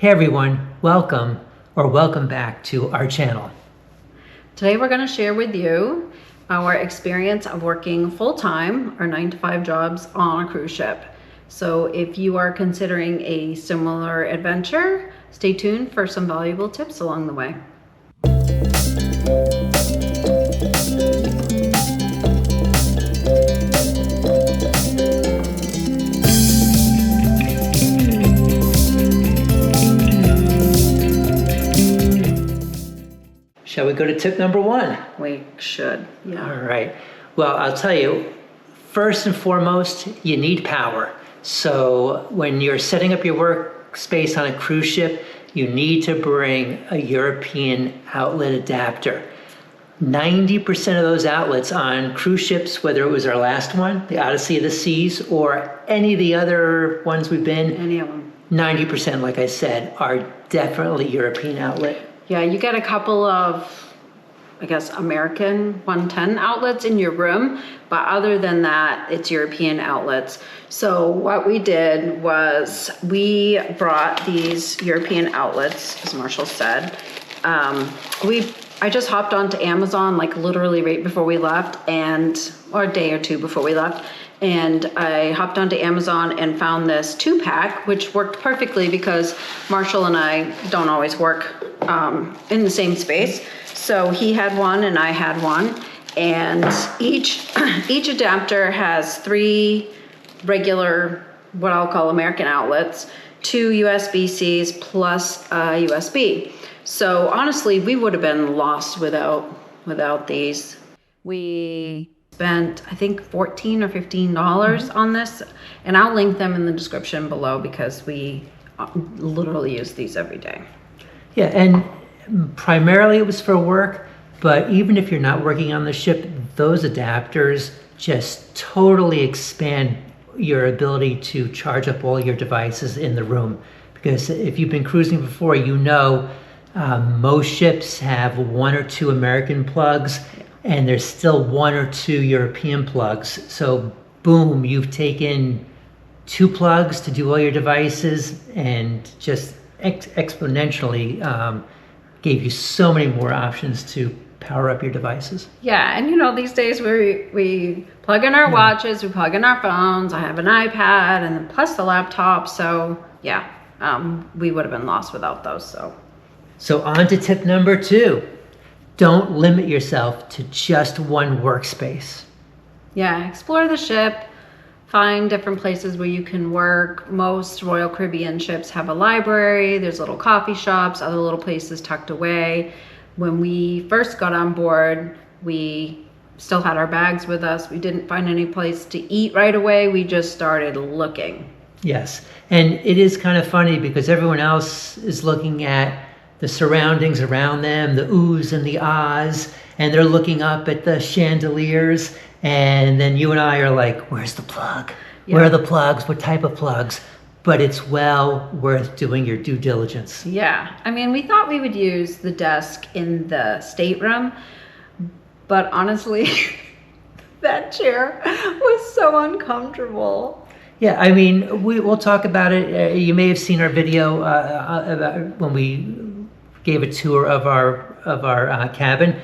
Hey everyone, welcome back to our channel. Today we're going to share with you our experience of working full-time or 9-to-5 jobs on a cruise ship. So if you are considering a similar adventure, stay tuned for some valuable tips along the way. Shall we go to tip number 1? We should, yeah. All right. Well, I'll tell you, first and foremost, you need power. So when you're setting up your workspace on a cruise ship, you need to bring a European outlet adapter. 90% of those outlets on cruise ships, whether it was our last one, the Odyssey of the Seas, or any of the other ones we've been, Any of them. 90%, like I said, are definitely European outlet. Yeah, you get a couple of, I guess, American 110 outlets in your room, but other than that, it's European outlets. So what we did was we brought these European outlets, as Marshall said. I just hopped onto Amazon, like literally right before we left, or a day or two before we left. And I hopped onto Amazon and found this 2-pack, which worked perfectly because Marshall and I don't always work in the same space. So he had one and I had one. And each adapter has 3 regular, what I'll call American outlets, 2 USB-Cs plus a USB. So honestly, we would have been lost without these. We spent, I think, $14 or $15 on this, and I'll link them in the description below because we literally use these every day. Yeah, and primarily it was for work, but even if you're not working on the ship, those adapters just totally expand your ability to charge up all your devices in the room. Because if you've been cruising before, you know most ships have 1 or 2 American plugs, and there's still 1 or 2 European plugs. So boom, you've taken 2 plugs to do all your devices, and just exponentially gave you so many more options to power up your devices. Yeah, and you know, these days we plug in our watches, we plug in our phones, I have an iPad, and then plus the laptop, so yeah, we would have been lost without those. So on to tip number 2. Don't limit yourself to just one workspace. Yeah, explore the ship, find different places where you can work. Most Royal Caribbean ships have a library, there's little coffee shops, other little places tucked away. When we first got on board, we still had our bags with us. We didn't find any place to eat right away. We just started looking. Yes, and it is kind of funny because everyone else is looking at the surroundings around them, the oohs and the ahs, and they're looking up at the chandeliers, and then you and I are like, where's the plug? Yeah. Where are the plugs? What type of plugs? But it's well worth doing your due diligence. Yeah, I mean, we thought we would use the desk in the stateroom, but honestly, that chair was so uncomfortable. Yeah, I mean, we'll talk about it. You may have seen our video about when we gave a tour of our cabin.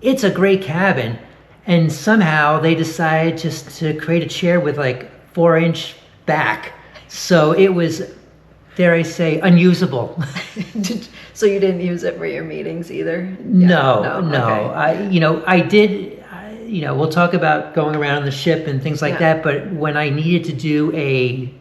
It's a great cabin, and somehow they decided just to create a chair with like 4-inch back. So it was, dare I say, unusable. So you didn't use it for your meetings either? No. Okay. I did, we'll talk about going around the ship and things like that, but when I needed to do a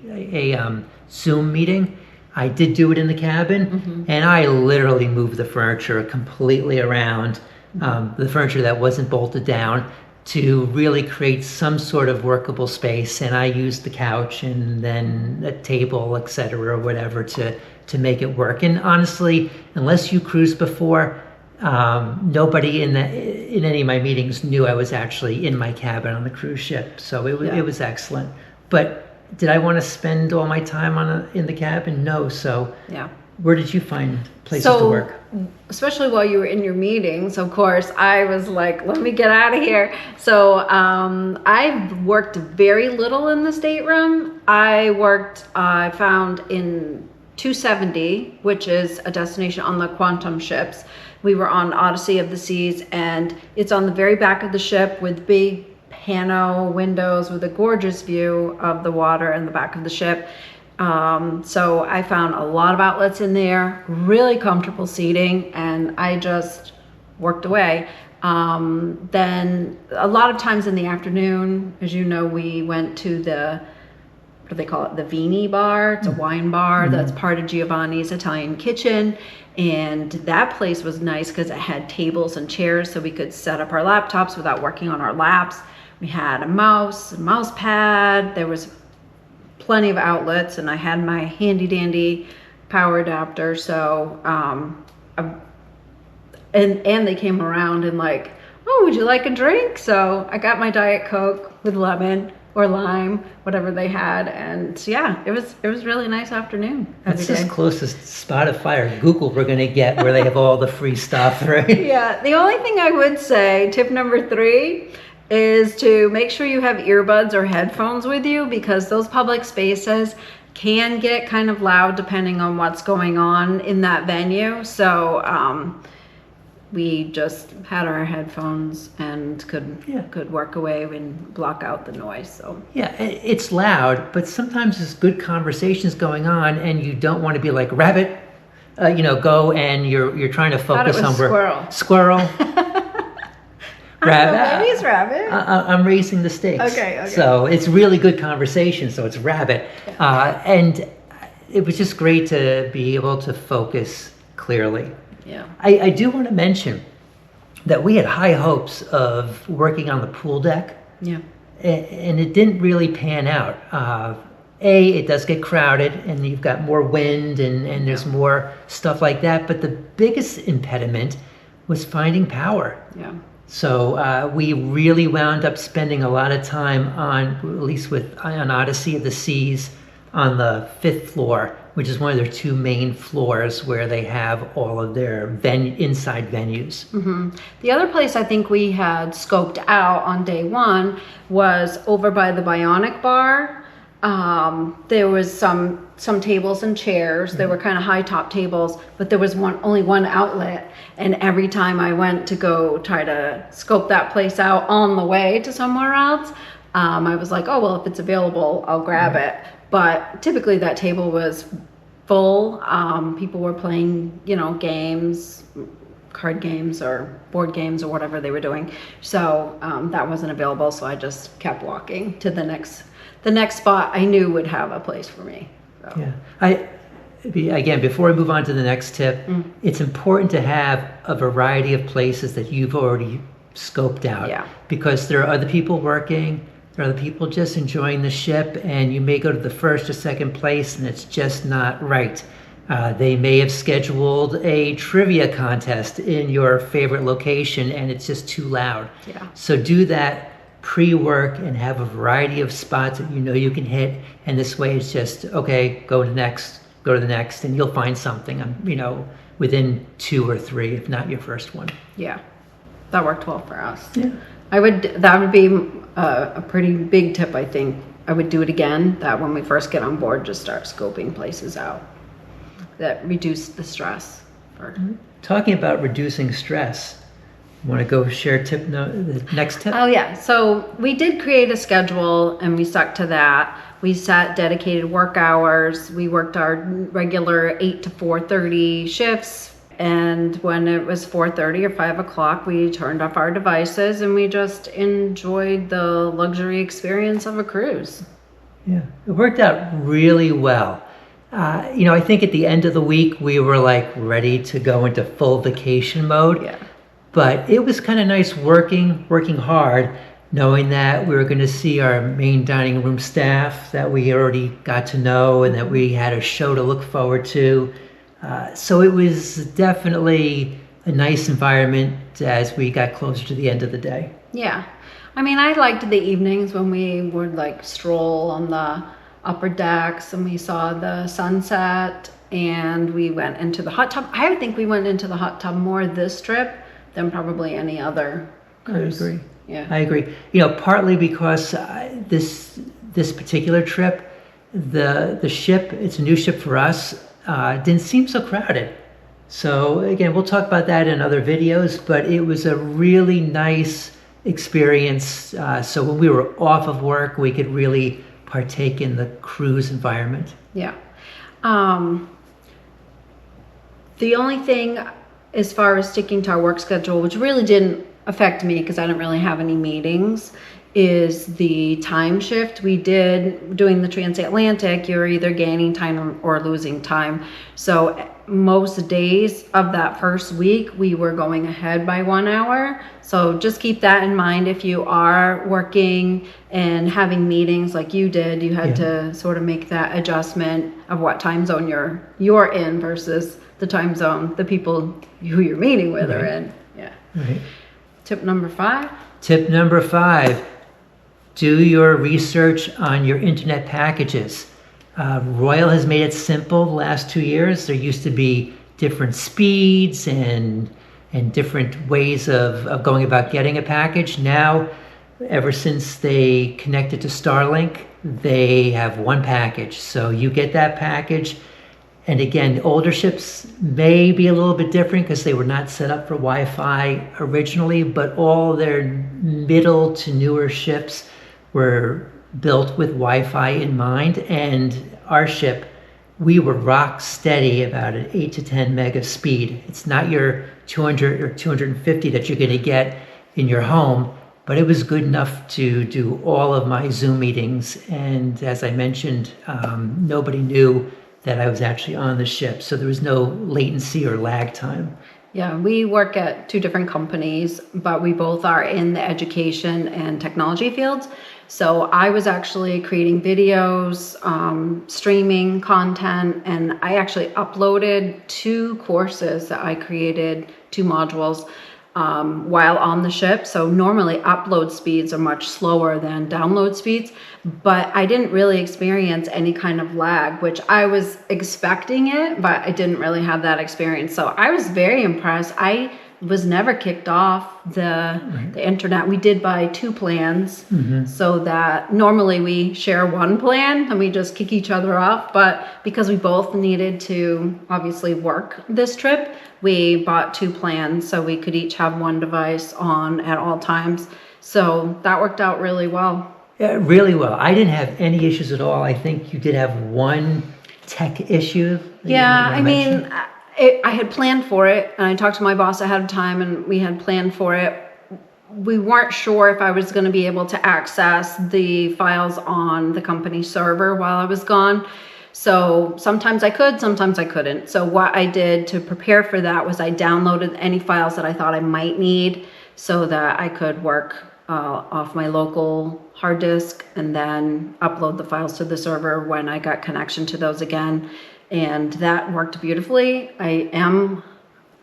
Zoom meeting, I did do it in the cabin, and I literally moved the furniture completely around, the furniture that wasn't bolted down, to really create some sort of workable space. And I used the couch and then a table, etc., or whatever to make it work. And honestly, unless you cruised before, nobody in any of my meetings knew I was actually in my cabin on the cruise ship. So it was excellent. But did I want to spend all my time in the cabin? No. So where did you find places to work? Especially while you were in your meetings, of course, I was like, let me get out of here. So I've worked very little in the stateroom. I found in 270, which is a destination on the Quantum ships. We were on Odyssey of the Seas, and it's on the very back of the ship with big pano windows with a gorgeous view of the water in the back of the ship. So I found a lot of outlets in there, really comfortable seating, and I just worked away. Then a lot of times in the afternoon, as you know, we went to the, what do they call it? The Vini bar. It's a wine bar that's part of Giovanni's Italian kitchen. And that place was nice because it had tables and chairs so we could set up our laptops without working on our laps. We had a mouse pad. There was plenty of outlets, and I had my handy dandy power adapter. So, and they came around and like, oh, would you like a drink? So I got my Diet Coke with lemon or lime, whatever they had, and yeah, it was really nice afternoon. That's as close as Spotify or Google we're gonna get, where they have all the free stuff, right? Yeah, the only thing I would say, tip number 3, is to make sure you have earbuds or headphones with you, because those public spaces can get kind of loud depending on what's going on in that venue. So we just had our headphones and could work away and block out the noise. So yeah, it's loud, but sometimes there's good conversations going on, and you don't want to be like rabbit, go and you're trying to focus on squirrel. Rabbit. Maybe it's rabbit. I'm raising the stakes. Okay. So it's really good conversation. So it's rabbit, and it was just great to be able to focus clearly. Yeah. I do want to mention that we had high hopes of working on the pool deck. Yeah. And it didn't really pan out. It does get crowded, and you've got more wind, and there's more stuff like that. But the biggest impediment was finding power. Yeah. So we really wound up spending a lot of time on, at least on Odyssey of the Seas, on the 5th floor, which is one of their 2 main floors where they have all of their inside venues. Mm-hmm. The other place I think we had scoped out on day 1 was over by the Bionic Bar. There was some tables and chairs. They were kind of high top tables, but there was only one outlet. And every time I went to go try to scope that place out on the way to somewhere else, I was like, oh, well, if it's available, I'll grab it. But typically that table was full. People were playing, games, card games or board games or whatever they were doing. So that wasn't available. So I just kept walking to the next spot I knew would have a place for me. So. Yeah. Again, before we move on to the next tip, it's important to have a variety of places that you've already scoped out. Yeah. Because there are other people working. There are other people just enjoying the ship, and you may go to the first or second place and it's just not right. They may have scheduled a trivia contest in your favorite location and it's just too loud. Yeah. So do that pre-work and have a variety of spots that you can hit, and this way it's just, okay, go to the next, and you'll find something, within 2 or 3, if not your first one. Yeah, that worked well for us. Yeah. That would be a pretty big tip, I think. I would do it again, that when we first get on board, just start scoping places out. That reduce the stress. Talking about reducing stress, want to go share the next tip? Oh yeah, so we did create a schedule and we stuck to that. We set dedicated work hours. We worked our regular 8 to 4:30 shifts. And when it was 4:30 or 5 o'clock, we turned off our devices and we just enjoyed the luxury experience of a cruise. Yeah, it worked out really well. I think at the end of the week, we were like ready to go into full vacation mode. Yeah. But it was kind of nice working hard, knowing that we were going to see our main dining room staff that we already got to know, and that we had a show to look forward to. So it was definitely a nice environment as we got closer to the end of the day. Yeah. I mean, I liked the evenings when we would like stroll on the upper decks and we saw the sunset and we went into the hot tub. I think we went into the hot tub more this trip than probably any other cruise. I agree. Yeah. I agree. Partly because this particular trip, the ship, it's a new ship for us. didn't seem so crowded. So again, we'll talk about that in other videos, but it was a really nice experience. So when we were off of work, we could really partake in the cruise environment. Yeah. The only thing as far as sticking to our work schedule, which really didn't affect me because I didn't really have any meetings, is the time shift. We did, doing the transatlantic, you're either gaining time or losing time. So most days of that first week, we were going ahead by 1 hour. So just keep that in mind. If you are working and having meetings like you did, you had to sort of make that adjustment of what time zone you're in versus the time zone the people who you're meeting with are in. Yeah. Right. Tip number 5. Tip number 5, do your research on your internet packages. Royal has made it simple the last 2 years. There used to be different speeds and different ways of going about getting a package. Now, ever since they connected to Starlink, they have one package. So you get that package. And again, the older ships may be a little bit different because they were not set up for Wi-Fi originally, but all their middle to newer ships were built with Wi-Fi in mind. And our ship, we were rock steady about an 8 to 10 mega speed. It's not your 200 or 250 that you're going to get in your home, but it was good enough to do all of my Zoom meetings. And as I mentioned, nobody knew that I was actually on the ship, so there was no latency or lag time. Yeah, we work at 2 different companies, but we both are in the education and technology fields. So I was actually creating videos, streaming content, and I actually uploaded 2 courses that I created, 2 modules, while on the ship. So normally upload speeds are much slower than download speeds, but I didn't really experience any kind of lag, which I was expecting it, but I didn't really have that experience. So I was very impressed. I was never kicked off the internet. We did buy 2 plans, so that normally we share 1 plan and we just kick each other off. But because we both needed to obviously work this trip, we bought 2 plans so we could each have 1 device on at all times. So that worked out really well. Yeah, really well. I didn't have any issues at all. I think you did have 1 tech issue. Yeah, I mean, I had planned for it, and I talked to my boss ahead of time, and we had planned for it. We weren't sure if I was going to be able to access the files on the company server while I was gone. So sometimes I could, sometimes I couldn't. So what I did to prepare for that was I downloaded any files that I thought I might need so that I could work off my local hard disk and then upload the files to the server when I got connection to those again. And that worked beautifully. I am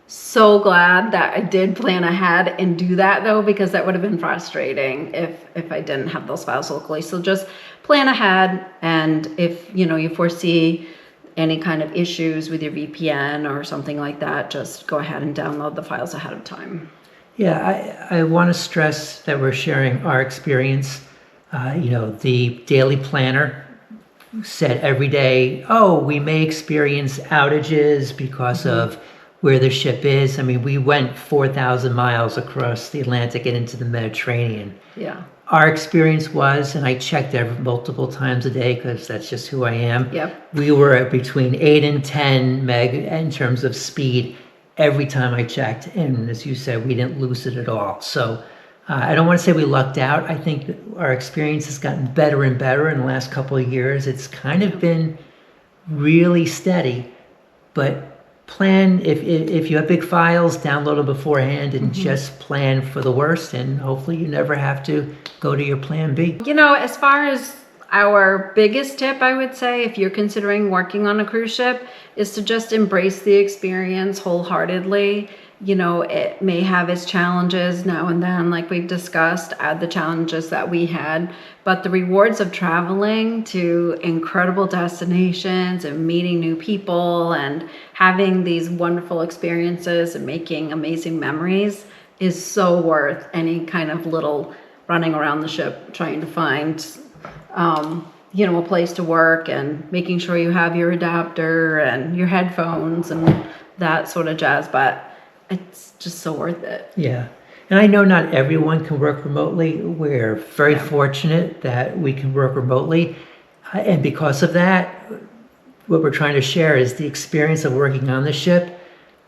so glad that I did plan ahead and do that, though, because that would have been frustrating if I didn't have those files locally. So just plan ahead, and if you foresee any kind of issues with your VPN or something like that, just go ahead and download the files ahead of time. Yeah, I want to stress that we're sharing our experience. The daily planner said every day, we may experience outages because of where the ship is. I mean, we went 4,000 miles across the Atlantic and into the Mediterranean. Yeah. Our experience was, and I checked multiple times a day because that's just who I am. Yep. We were at between 8 and 10 meg in terms of speed every time I checked. And as you said, we didn't lose it at all. So I don't want to say we lucked out. I think that our experience has gotten better and better in the last couple of years. It's kind of been really steady, but plan, if you have big files, download them beforehand and just plan for the worst, and hopefully you never have to go to your plan B. As far as our biggest tip, I would say, if you're considering working on a cruise ship, is to just embrace the experience wholeheartedly. It may have its challenges now and then, like we've discussed, add the challenges that we had, but the rewards of traveling to incredible destinations and meeting new people and having these wonderful experiences and making amazing memories is so worth any kind of little running around the ship trying to find a place to work and making sure you have your adapter and your headphones and that sort of jazz, but it's just so worth it. Yeah. And I know not everyone can work remotely. We're very fortunate that we can work remotely. And because of that, what we're trying to share is the experience of working on the ship.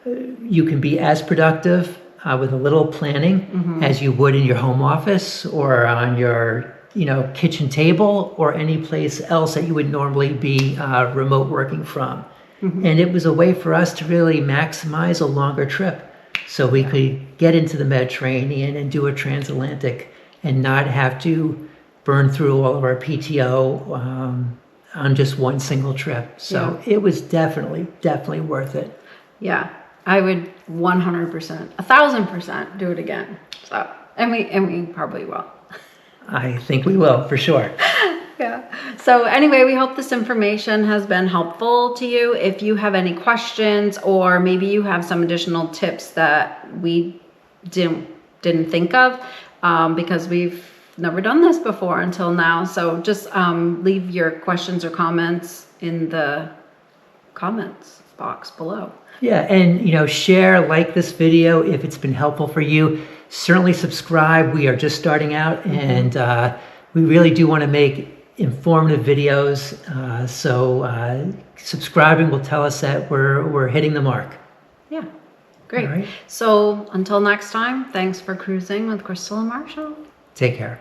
You can be as productive with a little planning as you would in your home office or on your kitchen table or any place else that you would normally be remote working from. And it was a way for us to really maximize a longer trip. So we could get into the Mediterranean and do a transatlantic and not have to burn through all of our PTO on just one single trip. So it was definitely worth it. Yeah, I would 100%, 1,000% do it again. So, and we probably will. I think we will, for sure. Yeah. So anyway, we hope this information has been helpful to you. If you have any questions or maybe you have some additional tips that we didn't think of because we've never done this before until now. So just leave your questions or comments in the comments box below. Yeah, and share, like this video if it's been helpful for you. Certainly subscribe. We are just starting out, and we really do want to make informative videos. So subscribing will tell us that we're hitting the mark. Yeah, great. All right. So until next time, thanks for cruising with Crystal and Marshall. Take care.